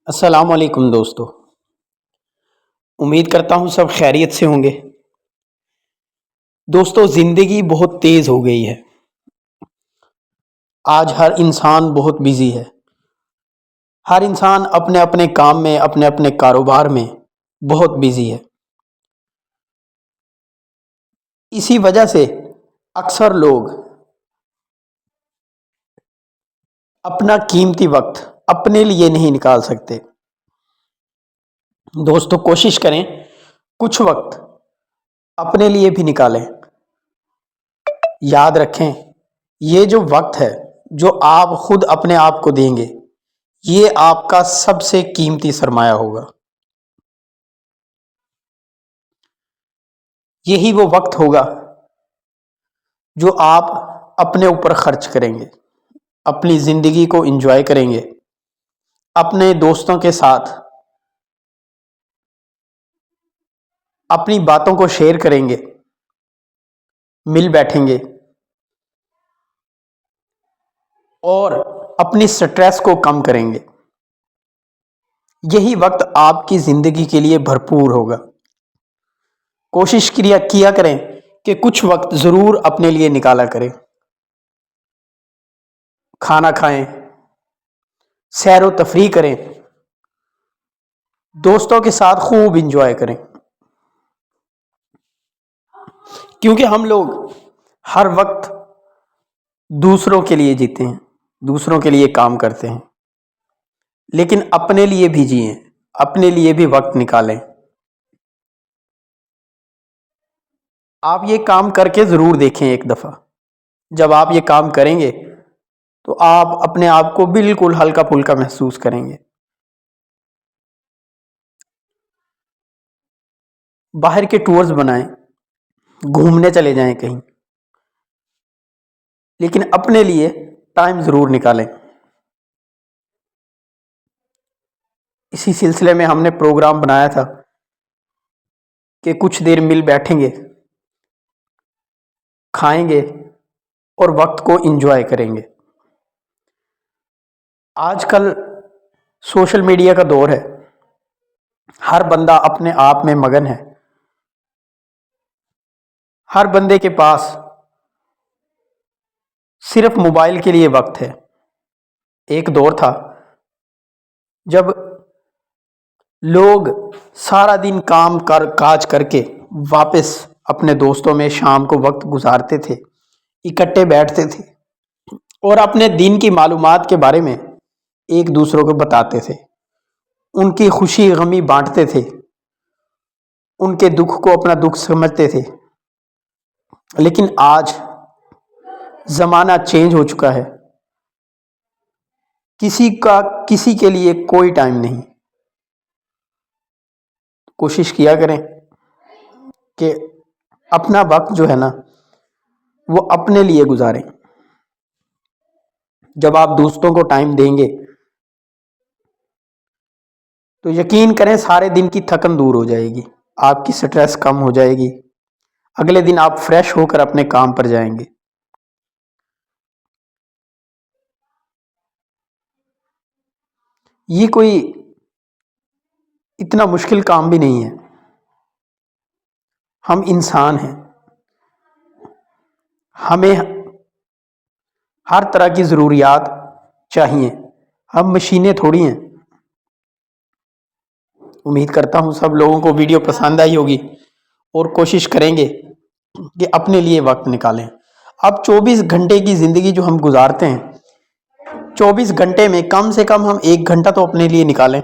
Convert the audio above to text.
السلام علیکم دوستو، امید کرتا ہوں سب خیریت سے ہوں گے۔ دوستو، زندگی بہت تیز ہو گئی ہے۔ آج ہر انسان بہت بزی ہے۔ ہر انسان اپنے اپنے کام میں، اپنے اپنے کاروبار میں بہت بزی ہے۔ اسی وجہ سے اکثر لوگ اپنا قیمتی وقت اپنے لیے نہیں نکال سکتے۔ دوستو، کوشش کریں کچھ وقت اپنے لیے بھی نکالیں۔ یاد رکھیں، یہ جو وقت ہے جو آپ خود اپنے آپ کو دیں گے، یہ آپ کا سب سے قیمتی سرمایہ ہوگا۔ یہی وہ وقت ہوگا جو آپ اپنے اوپر خرچ کریں گے، اپنی زندگی کو انجوائے کریں گے، اپنے دوستوں کے ساتھ اپنی باتوں کو شیئر کریں گے، مل بیٹھیں گے اور اپنی سٹریس کو کم کریں گے۔ یہی وقت آپ کی زندگی کے لیے بھرپور ہوگا۔ کوشش کیا کریں کہ کچھ وقت ضرور اپنے لیے نکالا کریں۔ کھانا کھائیں، سیر و تفریح کریں، دوستوں کے ساتھ خوب انجوائے کریں، کیونکہ ہم لوگ ہر وقت دوسروں کے لیے جیتے ہیں، دوسروں کے لیے کام کرتے ہیں، لیکن اپنے لیے بھی جئیں، اپنے لیے بھی وقت نکالیں۔ آپ یہ کام کر کے ضرور دیکھیں ایک دفعہ۔ جب آپ یہ کام کریں گے تو آپ اپنے آپ کو بالکل ہلکا پھلکا محسوس کریں گے۔ باہر کے ٹورز بنائیں، گھومنے چلے جائیں کہیں، لیکن اپنے لیے ٹائم ضرور نکالیں۔ اسی سلسلے میں ہم نے پروگرام بنایا تھا کہ کچھ دیر مل بیٹھیں گے، کھائیں گے اور وقت کو انجوائے کریں گے۔ آج کل سوشل میڈیا کا دور ہے، ہر بندہ اپنے آپ میں مگن ہے، ہر بندے کے پاس صرف موبائل کے لیے وقت ہے۔ ایک دور تھا جب لوگ سارا دن کام کاج کر کے واپس اپنے دوستوں میں شام کو وقت گزارتے تھے، اکٹھے بیٹھتے تھے اور اپنے دن کی معلومات کے بارے میں ایک دوسروں کو بتاتے تھے، ان کی خوشی غمی بانٹتے تھے، ان کے دکھ کو اپنا دکھ سمجھتے تھے۔ لیکن آج زمانہ چینج ہو چکا ہے، کسی کے لیے کوئی ٹائم نہیں۔ کوشش کیا کریں کہ اپنا وقت جو ہے نا وہ اپنے لیے گزاریں۔ جب آپ دوستوں کو ٹائم دیں گے تو یقین کریں سارے دن کی تھکن دور ہو جائے گی، آپ کی سٹریس کم ہو جائے گی، اگلے دن آپ فریش ہو کر اپنے کام پر جائیں گے۔ یہ کوئی اتنا مشکل کام بھی نہیں ہے۔ ہم انسان ہیں، ہمیں ہر طرح کی ضروریات چاہیے، ہم مشینیں تھوڑی ہیں۔ امید کرتا ہوں سب لوگوں کو ویڈیو پسند آئی ہوگی اور کوشش کریں گے کہ اپنے لیے وقت نکالیں۔ اب 24 گھنٹے کی زندگی جو ہم گزارتے ہیں، 24 گھنٹے میں کم سے کم ہم 1 گھنٹہ تو اپنے لیے نکالیں۔